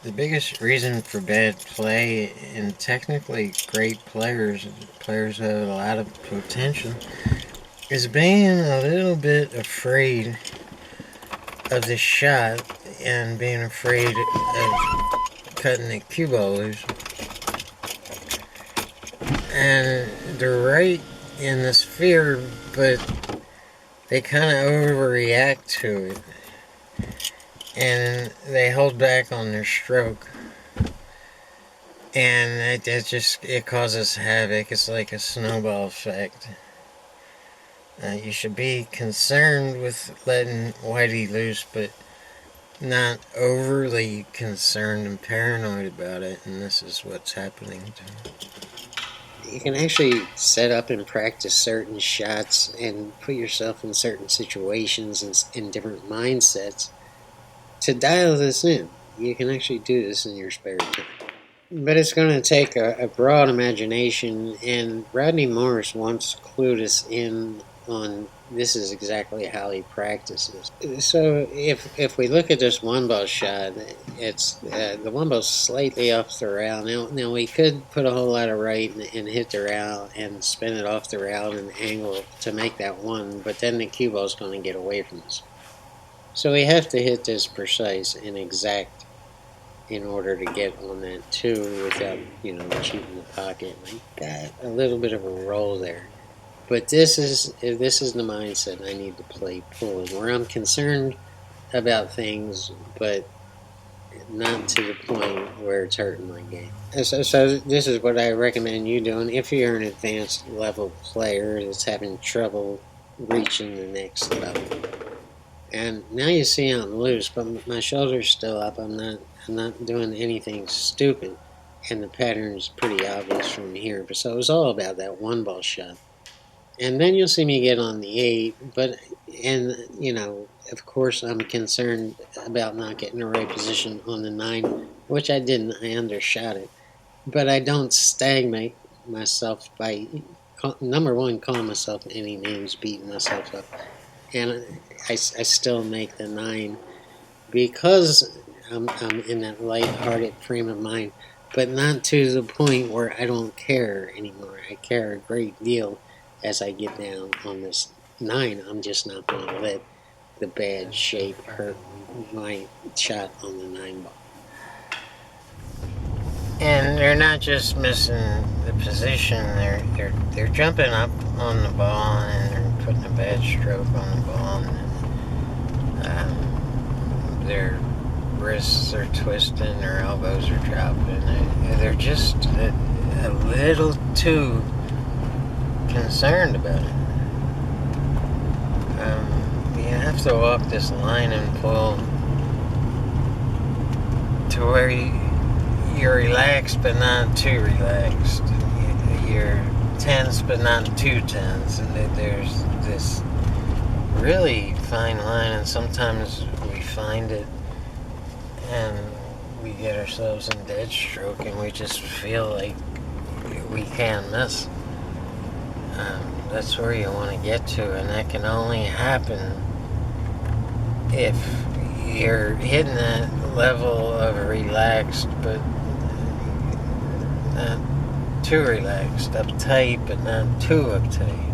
The biggest reason for bad play and technically great players, players who have a lot of potential, is being a little bit afraid of the shot and being afraid of cutting the cue ball loose. And they're right in this fear, but they kind of overreact to it. And they hold back on their stroke. And it causes havoc. It's like a snowball effect. You should be concerned with letting Whitey loose, but not overly concerned and paranoid about it, and this is what's happening to him. You can actually set up and practice certain shots and put yourself in certain situations and in different mindsets to dial this in. You can actually do this in your spare time. But it's going to take a broad imagination, and Rodney Morris once clued us in on this is exactly how he practices. So if we look at this one ball shot, it's the one ball's slightly off the rail. Now we could put a whole lot of right and hit the rail and spin it off the rail and angle to make that one, but then the cue ball's going to get away from us. So we have to hit this precise and exact in order to get on that two without, cheating the pocket. I got a little bit of a roll there. But this is the mindset I need to play pool, where I'm concerned about things, but not to the point where it's hurting my game. So this is what I recommend you doing if you're an advanced level player that's having trouble reaching the next level. And now you see I'm loose, but my shoulder's still up. I'm not doing anything stupid, and the pattern's pretty obvious from here. So it was all about that one ball shot. And then you'll see me get on the 8, of course I'm concerned about not getting the right position on the 9, which I didn't. I undershot it. But I don't stagnate myself by, number one, calling myself any names, beating myself up. And I still make the 9 because I'm in that light-hearted frame of mind, but not to the point where I don't care anymore. I care a great deal as I get down on this 9. I'm just not going to let the bad shape hurt my shot on the 9 ball. And they're not just missing the position; they're jumping up on the ball and they're putting a bad stroke on the ball. And, their wrists are twisting, their elbows are dropping. They're just a little too concerned about it. You have to walk this line and pull to where you're relaxed but not too relaxed. You're tense but not too tense. And there's this really fine line, and sometimes we find it and we get ourselves in dead stroke and we just feel like we can't miss. That's where you want to get to, and that can only happen if you're hitting that level of relaxed but not too relaxed, uptight but not too uptight.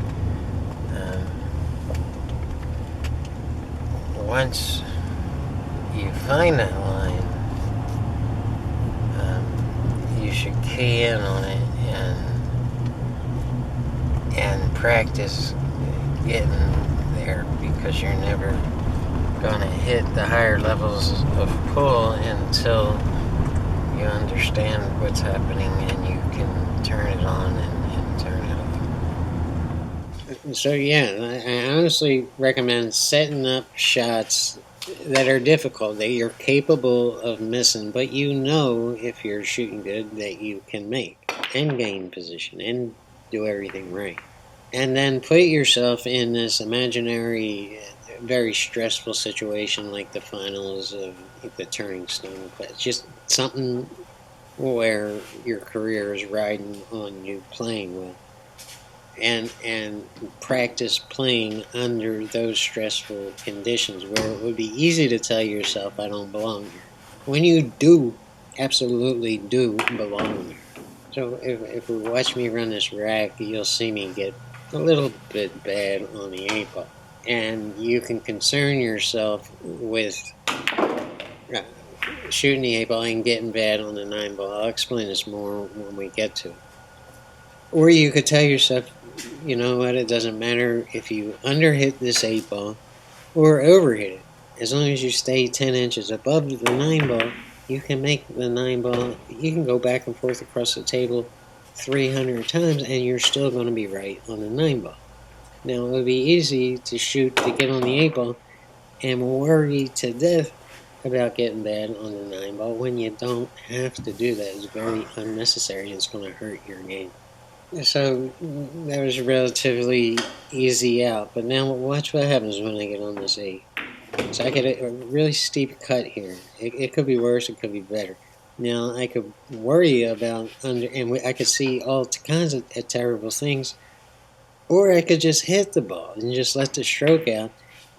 Once you find that line, you should key in on it and practice getting there, because you're never going to hit the higher levels of pull until you understand what's happening and you can turn it on and turn it off. So yeah, I honestly recommend setting up shots that are difficult, that you're capable of missing, but if you're shooting good that you can make and gain position and do everything right. And then put yourself in this imaginary, very stressful situation like the finals of the Turning Stone Quest. Just something where your career is riding on you playing well. And practice playing under those stressful conditions where it would be easy to tell yourself, I don't belong here. When you do absolutely do belong there. So if you watch me run this rack, you'll see me get a little bit bad on the 8-ball. And you can concern yourself with shooting the 8-ball and getting bad on the 9-ball. I'll explain this more when we get to it. Or you could tell yourself, you know what, it doesn't matter if you underhit this 8-ball or overhit it. As long as you stay 10 inches above the 9-ball, you can make the 9-ball, you can go back and forth across the table 300 times and you're still going to be right on the 9-ball. Now, it would be easy to shoot to get on the 8-ball and worry to death about getting bad on the 9-ball when you don't have to do that. It's very unnecessary and it's going to hurt your game. So that was relatively easy out. But now watch what happens when I get on this 8. So I get a really steep cut here. It could be worse, it could be better. Now I could worry about I could see all kinds of terrible things. Or I could just hit the ball and just let the stroke out,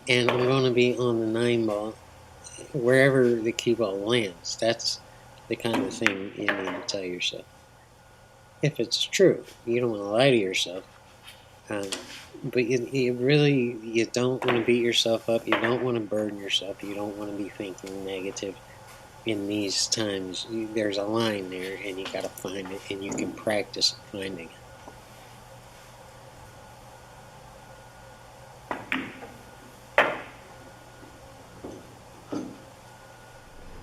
and I'm going to be on the 9-ball wherever the cue ball lands. That's the kind of thing you need to tell yourself. If it's true, you don't want to lie to yourself. But you don't want to beat yourself up. You don't want to burden yourself. You don't want to be thinking negative in these times. There's a line there, and you got to find it, and you can practice finding it.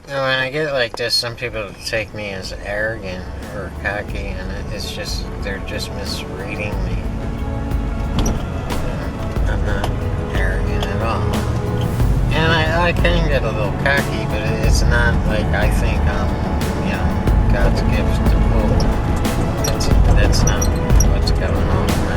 When I get like this, some people take me as arrogant or cocky, and they're just misreading me. I'm not arrogant at all. And I can get a little cocky, but it's not like I think I'm, God's gift to pull. That's not what's going on.